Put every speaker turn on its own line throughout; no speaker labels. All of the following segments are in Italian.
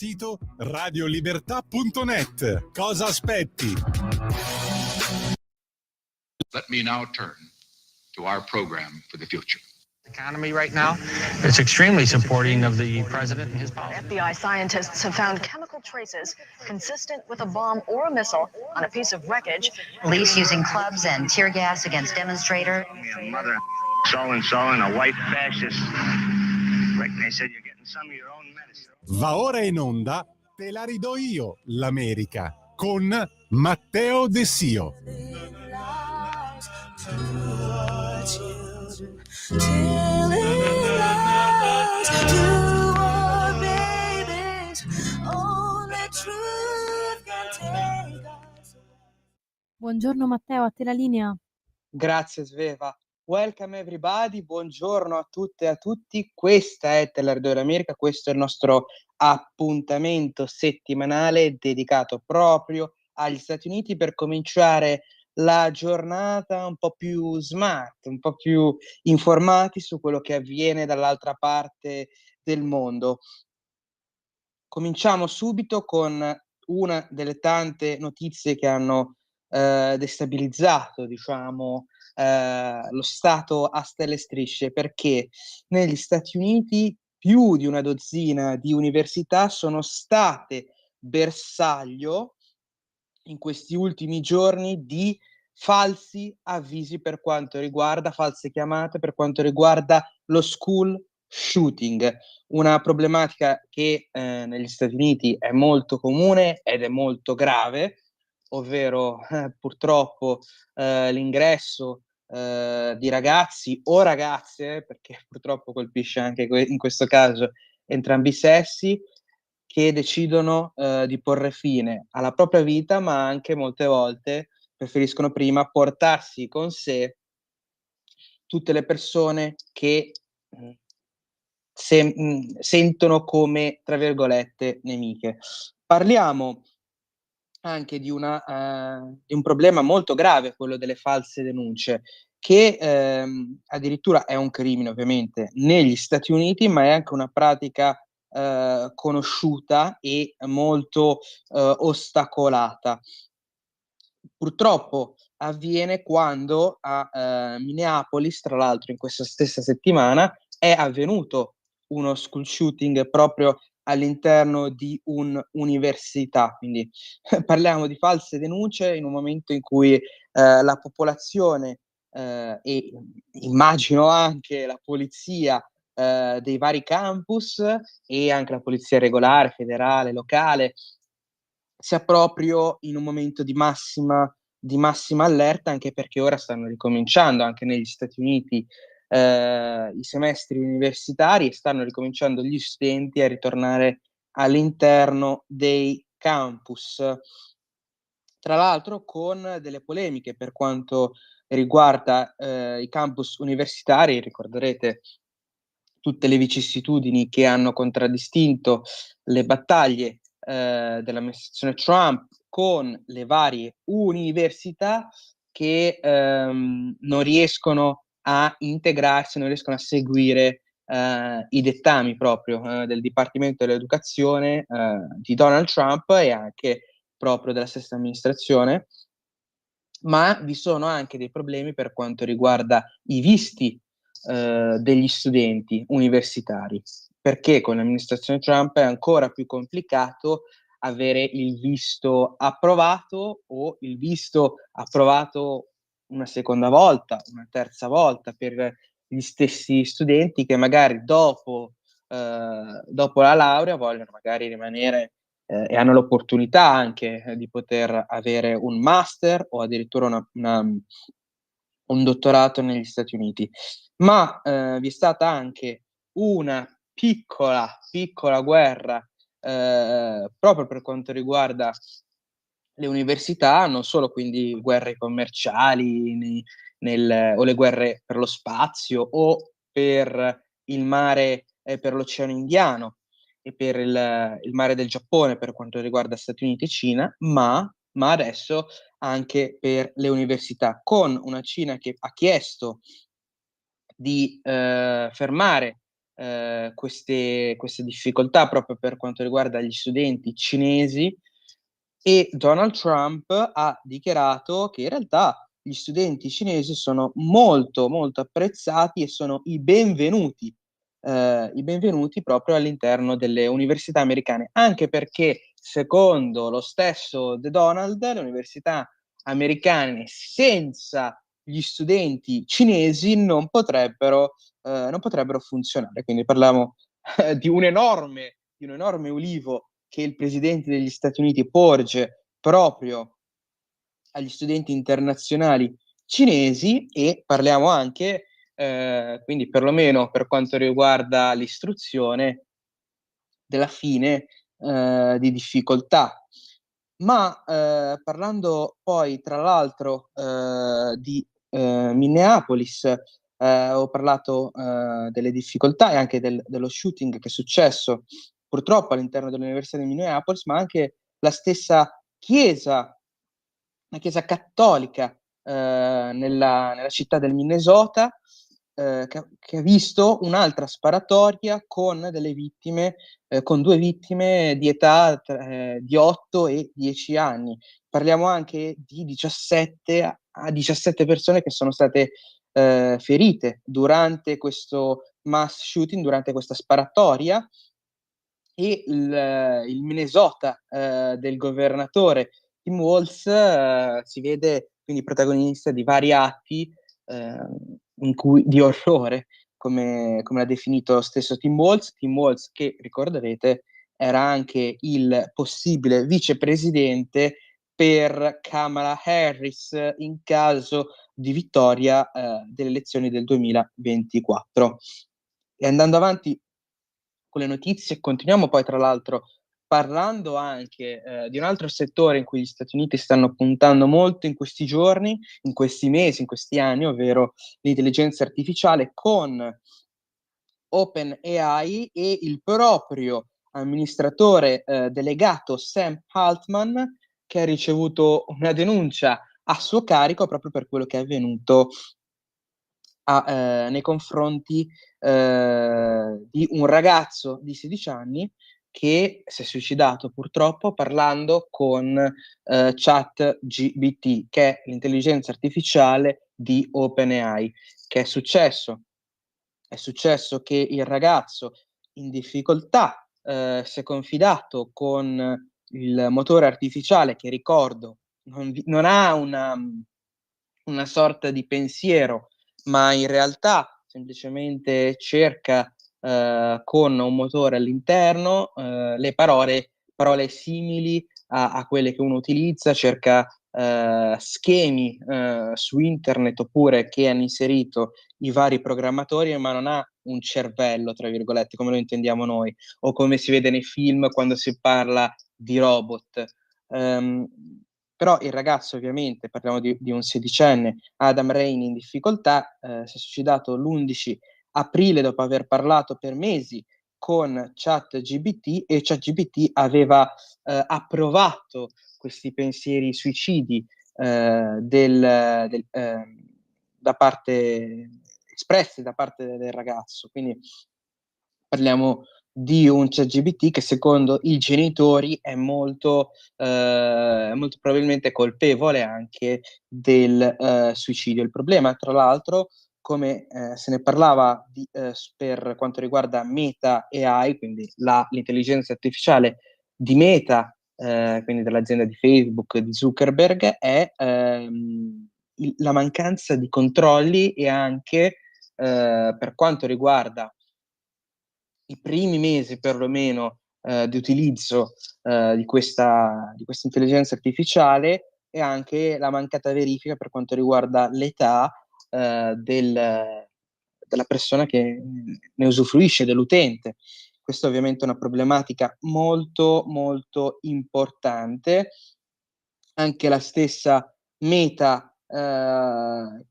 sito radiolibertà.net. Cosa aspetti?
Let me now turn to our program for the future.
Economy right now, it's extremely supporting of the president and his policy.
FBI scientists have found chemical traces consistent with a bomb or a missile on a piece of wreckage.
Police using clubs and tear gas against demonstrators.
Mother so-and-so and a white fascist. They said you're getting some of your own medicine.
Va ora in onda Te la ridò io, l'America, con Matteo De Sio.
Buongiorno Matteo, a te la linea.
Grazie Sveva. Welcome everybody, buongiorno a tutte e a tutti. Questa è Te la ridò io, l'America, questo è il nostro appuntamento settimanale dedicato proprio agli Stati Uniti per cominciare la giornata un po' più smart, un po' più informati su quello che avviene dall'altra parte del mondo. Cominciamo subito con una delle tante notizie che hanno destabilizzato, diciamo, lo Stato a stelle e strisce, perché negli Stati Uniti più di una dozzina di università sono state bersaglio in questi ultimi giorni di falsi avvisi per quanto riguarda, false chiamate per quanto riguarda lo school shooting, una problematica che negli Stati Uniti è molto comune ed è molto grave, ovvero purtroppo l'ingresso di ragazzi o ragazze, perché purtroppo colpisce anche in questo caso entrambi i sessi, che decidono di porre fine alla propria vita, ma anche molte volte preferiscono prima portarsi con sé tutte le persone che sentono come, tra virgolette, nemiche. Parliamo anche di un problema molto grave, quello delle false denunce, che addirittura è un crimine ovviamente negli Stati Uniti, ma è anche una pratica conosciuta e molto ostacolata. Purtroppo avviene quando a Minneapolis, tra l'altro in questa stessa settimana, è avvenuto uno school shooting proprio all'interno di un'università. Quindi parliamo di false denunce in un momento in cui la popolazione e immagino anche la polizia dei vari campus e anche la polizia regolare, federale, locale, sia proprio in un momento di massima allerta, anche perché ora stanno ricominciando anche negli Stati Uniti i semestri universitari e stanno ricominciando gli studenti a ritornare all'interno dei campus. Tra l'altro con delle polemiche per quanto riguarda i campus universitari, ricorderete tutte le vicissitudini che hanno contraddistinto le battaglie dell'amministrazione Trump con le varie università che non riescono a integrarsi, non riescono a seguire i dettami proprio del Dipartimento dell'Educazione di Donald Trump e anche proprio della stessa amministrazione, ma vi sono anche dei problemi per quanto riguarda i visti degli studenti universitari, perché con l'amministrazione Trump è ancora più complicato avere il visto approvato o il visto approvato una seconda volta, una terza volta per gli stessi studenti che magari dopo la laurea vogliono magari rimanere e hanno l'opportunità anche di poter avere un master o addirittura un dottorato negli Stati Uniti. Ma vi è stata anche una piccola guerra proprio per quanto riguarda le università, non solo quindi guerre commerciali o le guerre per lo spazio o per il mare, per l'Oceano Indiano e per il mare del Giappone per quanto riguarda Stati Uniti e Cina, ma adesso anche per le università, con una Cina che ha chiesto di fermare queste difficoltà proprio per quanto riguarda gli studenti cinesi, e Donald Trump ha dichiarato che in realtà gli studenti cinesi sono molto, molto apprezzati e sono i benvenuti proprio all'interno delle università americane, anche perché secondo lo stesso The Donald, le università americane senza gli studenti cinesi non potrebbero funzionare. Quindi parliamo di un enorme ulivo che il presidente degli Stati Uniti porge proprio agli studenti internazionali cinesi, e parliamo anche, quindi perlomeno per quanto riguarda l'istruzione, della fine di difficoltà. Ma parlando poi tra l'altro di Minneapolis, ho parlato delle difficoltà e anche dello shooting che è successo purtroppo all'interno dell'Università di Minneapolis, ma anche la stessa chiesa, la chiesa cattolica nella città del Minnesota, che ha visto un'altra sparatoria con delle vittime, con 2 vittime di età di 8 e 10 anni. Parliamo anche di 17 a 17 persone che sono state ferite durante questo mass shooting, durante questa sparatoria, e il Minnesota del governatore Tim Walz si vede quindi protagonista di vari atti di orrore, come l'ha definito lo stesso Tim Walz che, ricorderete, era anche il possibile vicepresidente per Kamala Harris in caso di vittoria delle elezioni del 2024. E andando avanti con le notizie, continuiamo poi tra l'altro parlando anche di un altro settore in cui gli Stati Uniti stanno puntando molto in questi giorni, in questi mesi, in questi anni, ovvero l'intelligenza artificiale, con OpenAI e il proprio amministratore delegato Sam Altman, che ha ricevuto una denuncia a suo carico proprio per quello che è avvenuto nei confronti di un ragazzo di 16 anni che si è suicidato purtroppo parlando con ChatGPT, che è l'intelligenza artificiale di OpenAI. Che è successo? È successo che il ragazzo in difficoltà si è confidato con il motore artificiale che, ricordo, non ha una sorta di pensiero, ma in realtà semplicemente cerca con un motore all'interno le parole simili a quelle che uno utilizza, cerca schemi su internet, oppure che hanno inserito i vari programmatori, ma non ha un cervello, tra virgolette, come lo intendiamo noi, o come si vede nei film quando si parla di robot. Però il ragazzo, ovviamente, parliamo di un sedicenne, Adam Rainey, in difficoltà, si è suicidato l'11 aprile dopo aver parlato per mesi con ChatGPT, e ChatGPT aveva approvato questi pensieri suicidi espressi da parte del ragazzo. Quindi parliamo di un ChatGPT che secondo i genitori è molto probabilmente colpevole anche del suicidio. Il problema, tra l'altro, come se ne parlava per quanto riguarda Meta AI, quindi l'intelligenza artificiale di Meta, quindi dell'azienda di Facebook, di Zuckerberg, è la mancanza di controlli, e anche per quanto riguarda i primi mesi perlomeno di utilizzo di questa intelligenza artificiale, e anche la mancata verifica per quanto riguarda l'età della persona che ne usufruisce, dell'utente. Questa ovviamente è una problematica molto, molto importante. Anche la stessa Meta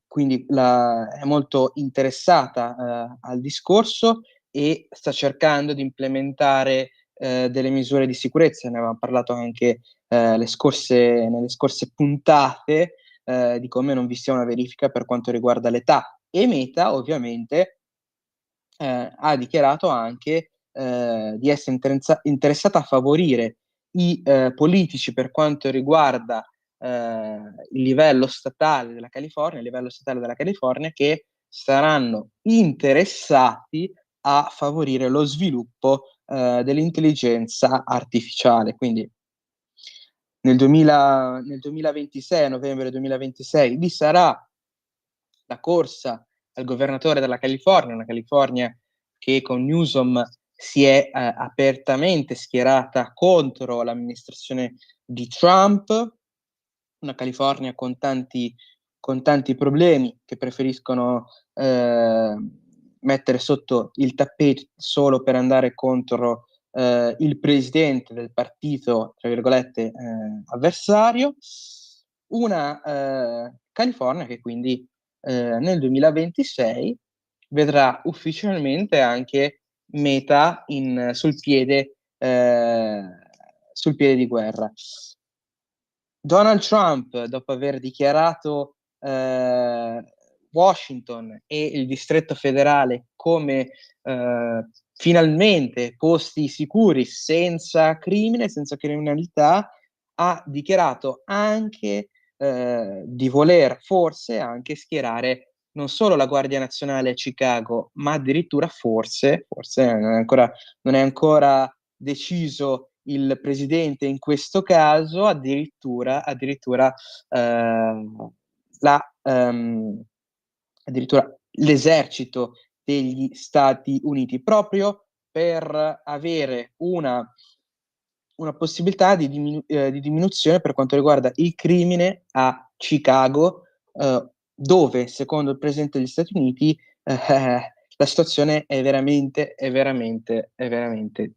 quindi è molto interessata al discorso, e sta cercando di implementare delle misure di sicurezza. Ne avevamo parlato anche nelle scorse puntate, di come non vi sia una verifica per quanto riguarda l'età. E Meta ovviamente ha dichiarato anche di essere interessata a favorire i politici per quanto riguarda il livello statale della California, che saranno interessati a favorire lo sviluppo dell'intelligenza artificiale. Quindi nel 2026, a novembre 2026, vi sarà la corsa al governatore della California, una California che con Newsom si è apertamente schierata contro l'amministrazione di Trump, una California con tanti problemi che preferiscono mettere sotto il tappeto solo per andare contro il presidente del partito, tra virgolette, avversario. Una California che quindi nel 2026 vedrà ufficialmente anche meta sul piede di guerra. Donald Trump, dopo aver dichiarato Washington e il distretto federale come finalmente posti sicuri, senza crimine, senza criminalità, ha dichiarato anche di voler forse anche schierare non solo la Guardia Nazionale a Chicago, ma addirittura forse non è ancora deciso il presidente in questo caso, addirittura l'esercito degli Stati Uniti, proprio per avere una possibilità di diminuzione per quanto riguarda il crimine a Chicago, dove, secondo il presidente degli Stati Uniti, la situazione è veramente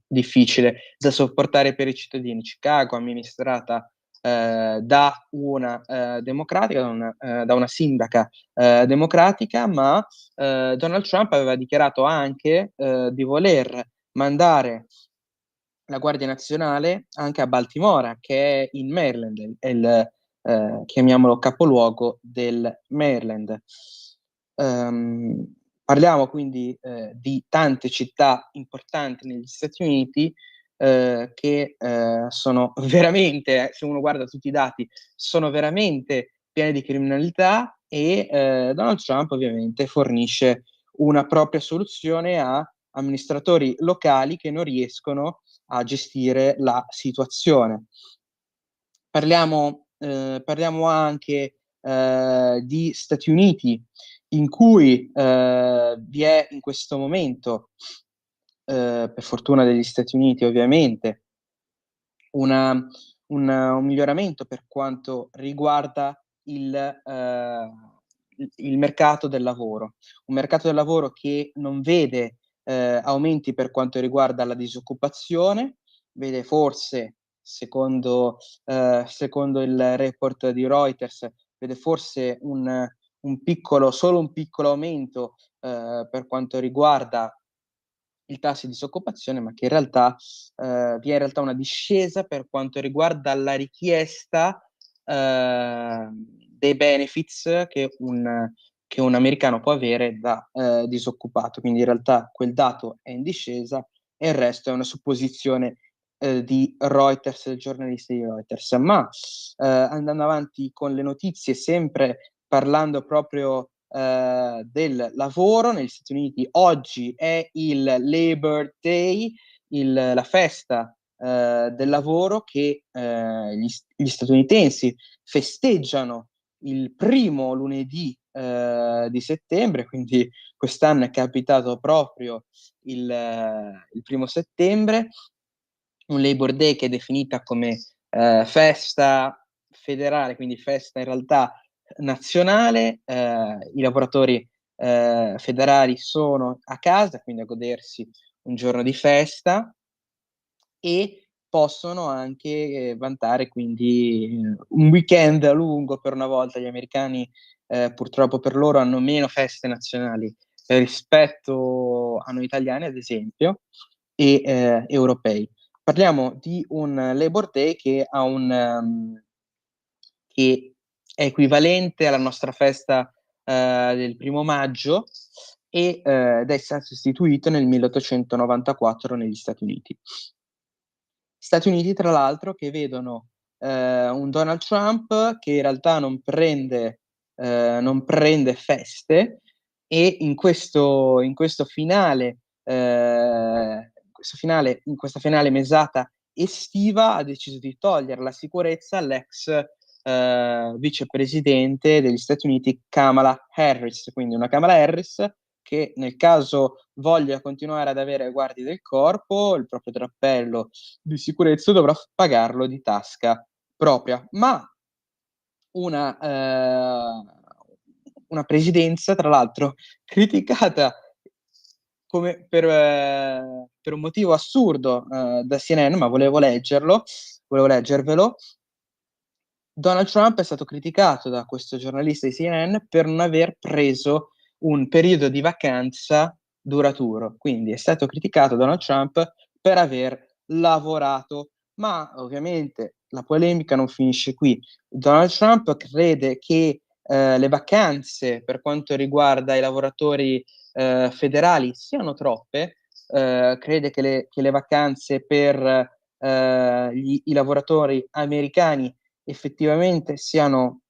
difficile da sopportare per i cittadini. Chicago, amministrata da una democratica, da una sindaca democratica, ma Donald Trump aveva dichiarato anche di voler mandare la Guardia Nazionale anche a Baltimora, che è in Maryland, è il chiamiamolo capoluogo del Maryland. Parliamo quindi di tante città importanti negli Stati Uniti che sono veramente, se uno guarda tutti i dati, sono veramente piene di criminalità, e Donald Trump ovviamente fornisce una propria soluzione a amministratori locali che non riescono a gestire la situazione. Parliamo anche di Stati Uniti, in cui vi è in questo momento, per fortuna degli Stati Uniti ovviamente, un miglioramento per quanto riguarda il mercato del lavoro. Un mercato del lavoro che non vede aumenti per quanto riguarda la disoccupazione, vede forse, secondo il report di Reuters, vede forse solo un piccolo aumento per quanto riguarda il tasso di disoccupazione, ma che in realtà vi è in realtà una discesa per quanto riguarda la richiesta dei benefits che un americano può avere da disoccupato. Quindi in realtà quel dato è in discesa e il resto è una supposizione di Reuters, del giornalista di Reuters. Ma andando avanti con le notizie, sempre parlando proprio del lavoro negli Stati Uniti, oggi è il Labor Day, la festa del lavoro che gli statunitensi festeggiano il primo lunedì di settembre, quindi quest'anno è capitato proprio il 1° settembre, un Labor Day che è definita come festa federale, quindi festa in realtà nazionale. I lavoratori federali sono a casa, quindi a godersi un giorno di festa, e possono anche vantare quindi un weekend lungo. Per una volta gli americani purtroppo per loro hanno meno feste nazionali rispetto a noi italiani, ad esempio, e europei. Parliamo di un Labor Day che che è equivalente alla nostra festa del 1° maggio, ed è stato istituito nel 1894 negli Stati Uniti. Stati Uniti, tra l'altro, che vedono un Donald Trump che in realtà non prende feste, e in questa finale mesata estiva ha deciso di togliere la sicurezza all'ex vicepresidente degli Stati Uniti Kamala Harris, quindi una Kamala Harris che nel caso voglia continuare ad avere guardie del corpo, il proprio drappello di sicurezza dovrà pagarlo di tasca propria, ma una presidenza, tra l'altro, criticata come per un motivo assurdo da CNN, ma volevo leggervelo. Donald Trump è stato criticato da questo giornalista di CNN per non aver preso un periodo di vacanza duraturo, quindi è stato criticato Donald Trump per aver lavorato, ma ovviamente la polemica non finisce qui. Donald Trump crede che le vacanze per quanto riguarda i lavoratori federali siano troppe, crede che le vacanze per i lavoratori americani effettivamente siano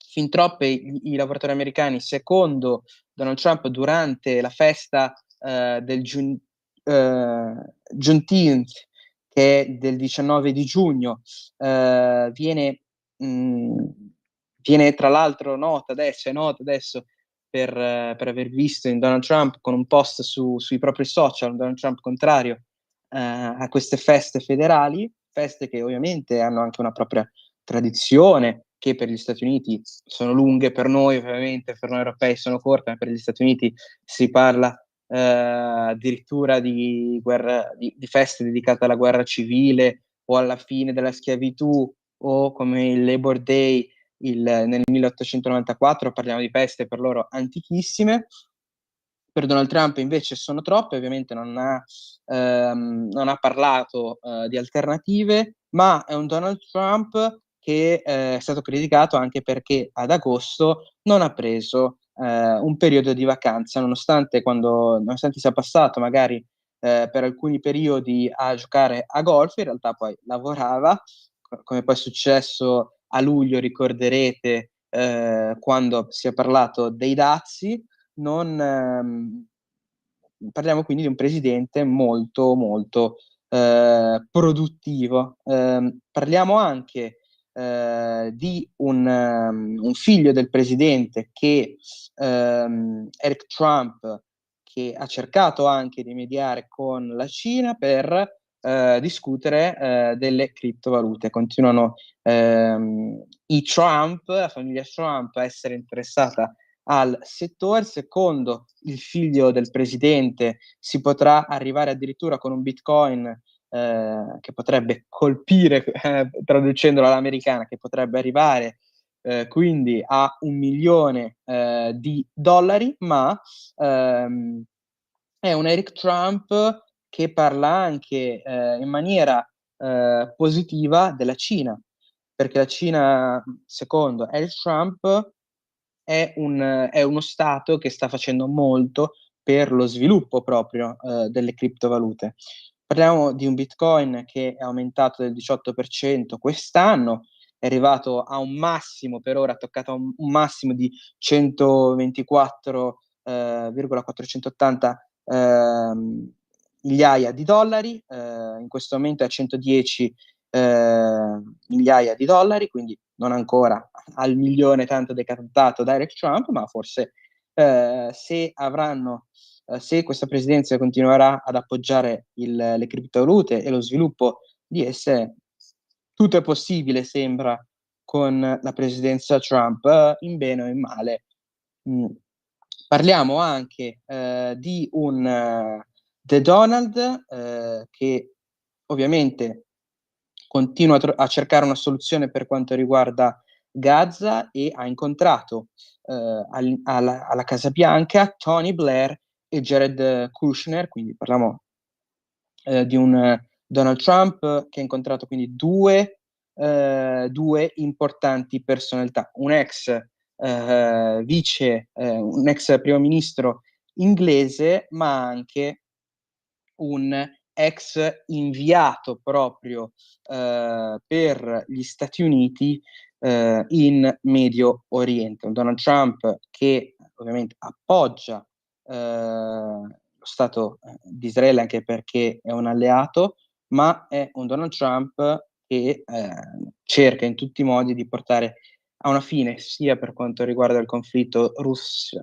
fin troppe. I lavoratori americani, secondo Donald Trump, durante la festa del Juneteenth, che è del 19 di giugno, viene tra l'altro è nota adesso per aver visto in Donald Trump con un post sui propri social, un Donald Trump contrario a queste feste federali, feste che ovviamente hanno anche una propria tradizione, che per gli Stati Uniti sono lunghe, per noi ovviamente, per noi europei sono corte, ma per gli Stati Uniti si parla addirittura di feste dedicate alla guerra civile o alla fine della schiavitù, o come il Labor Day nel 1894, parliamo di feste per loro antichissime. Per Donald Trump invece sono troppe, ovviamente non ha parlato di alternative, ma è un Donald Trump che è stato criticato anche perché ad agosto non ha preso un periodo di vacanza, nonostante sia passato magari per alcuni periodi a giocare a golf, in realtà poi lavorava, come poi è successo a luglio, ricorderete, quando si è parlato dei dazi. Parliamo quindi di un presidente molto molto produttivo. Parliamo anche di un figlio del presidente, che Eric Trump, che ha cercato anche di mediare con la Cina per discutere delle criptovalute. Continuano la famiglia Trump, a essere interessata al settore. Secondo il figlio del presidente si potrà arrivare addirittura con un Bitcoin che potrebbe colpire, traducendolo all'americana, che potrebbe arrivare quindi a $1 milione di dollari, ma è un Eric Trump che parla anche in maniera positiva della Cina, perché la Cina, secondo Eric Trump, è uno Stato che sta facendo molto per lo sviluppo proprio delle criptovalute. Parliamo di un Bitcoin che è aumentato del 18% quest'anno, è arrivato a un massimo, per ora ha toccato un massimo di 124,480 migliaia di dollari, in questo momento è a 110 migliaia di dollari, quindi non ancora al milione tanto decantato da Eric Trump, ma forse se questa presidenza continuerà ad appoggiare le criptovalute e lo sviluppo di esse, tutto è possibile, sembra, con la presidenza Trump, in bene o in male. Parliamo anche di un The Donald che ovviamente continua a cercare una soluzione per quanto riguarda Gaza, e ha incontrato alla Casa Bianca Tony Blair e Jared Kushner, quindi parliamo di un Donald Trump che ha incontrato quindi due importanti personalità, un ex primo ministro inglese, ma anche un ex inviato proprio per gli Stati Uniti in Medio Oriente. Un Donald Trump che ovviamente appoggia lo Stato di Israele, anche perché è un alleato, ma è un Donald Trump che cerca in tutti i modi di portare a una fine, sia per quanto riguarda il conflitto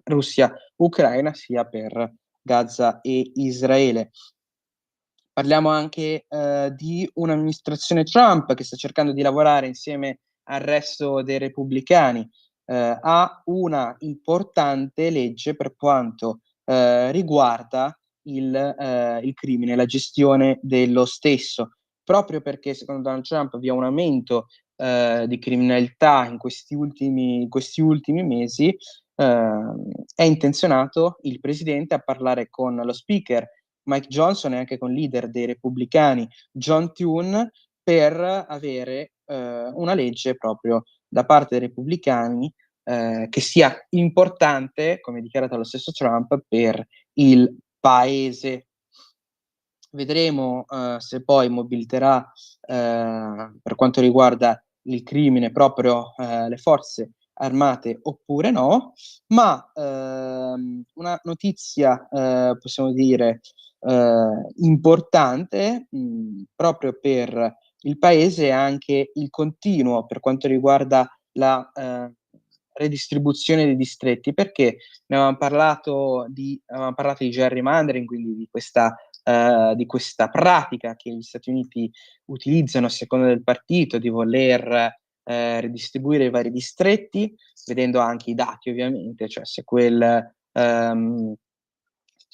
Russia-Ucraina, sia per Gaza e Israele. Parliamo anche di un'amministrazione Trump che sta cercando di lavorare insieme al resto dei repubblicani a una importante legge per quanto riguarda il crimine, la gestione dello stesso, proprio perché secondo Donald Trump vi è un aumento di criminalità in questi ultimi mesi. È intenzionato il presidente a parlare con lo speaker Mike Johnson e anche con il leader dei repubblicani John Thune per avere una legge proprio da parte dei repubblicani che sia importante, come dichiarato lo stesso Trump, per il paese. Vedremo se poi mobiliterà per quanto riguarda il crimine proprio le forze armate oppure no, ma una notizia possiamo dire importante proprio per il paese è anche il continuo per quanto riguarda la redistribuzione dei distretti, perché ne avevamo parlato di gerrymandering, quindi di questa pratica che gli Stati Uniti utilizzano a seconda del partito di voler ridistribuire i vari distretti, vedendo anche i dati ovviamente, cioè se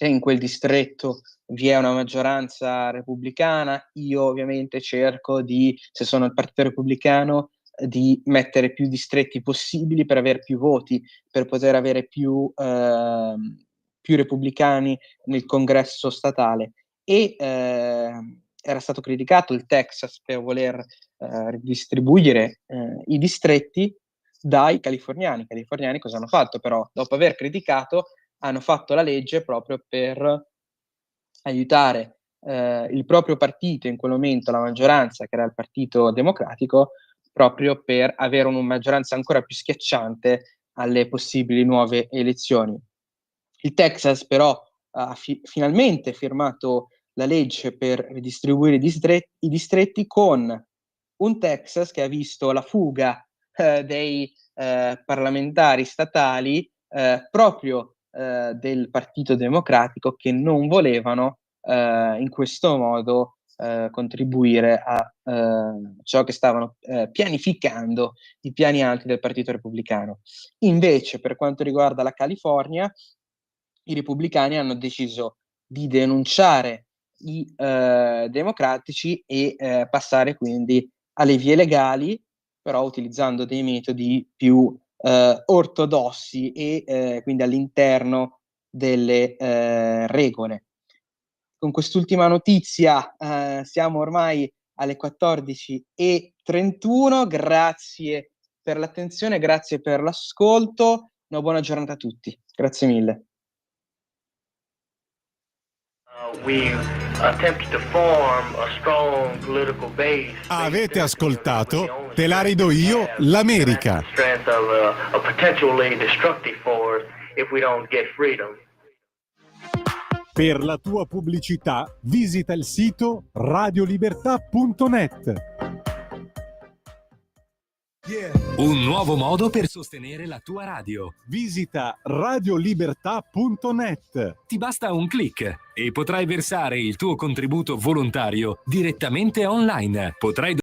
in quel distretto vi è una maggioranza repubblicana, io ovviamente cerco se sono il partito repubblicano, di mettere più distretti possibili per avere più voti, per poter avere più repubblicani nel congresso statale. E era stato criticato il Texas per voler ridistribuire i distretti dai californiani. I californiani cosa hanno fatto però? Dopo aver criticato, hanno fatto la legge proprio per aiutare il proprio partito, in quel momento la maggioranza, che era il Partito Democratico, proprio per avere una maggioranza ancora più schiacciante alle possibili nuove elezioni. Il Texas però ha finalmente firmato la legge per ridistribuire i distretti, con un Texas che ha visto la fuga dei parlamentari statali proprio del Partito Democratico, che non volevano in questo modo contribuire a ciò che stavano pianificando i piani alti del Partito Repubblicano. Invece, per quanto riguarda la California, i repubblicani hanno deciso di denunciare i democratici e passare quindi alle vie legali, però utilizzando dei metodi più ortodossi e quindi all'interno delle regole. Con quest'ultima notizia siamo ormai alle 14:31. Grazie per l'attenzione, grazie per l'ascolto, una buona giornata a tutti. Grazie mille.
Avete ascoltato Te la ridò io, l'America. Per la tua pubblicità visita il sito radiolibertà.net.
Un nuovo modo per sostenere la tua radio.
Visita radiolibertà.net.
Ti basta un click e potrai versare il tuo contributo volontario direttamente online. Potrai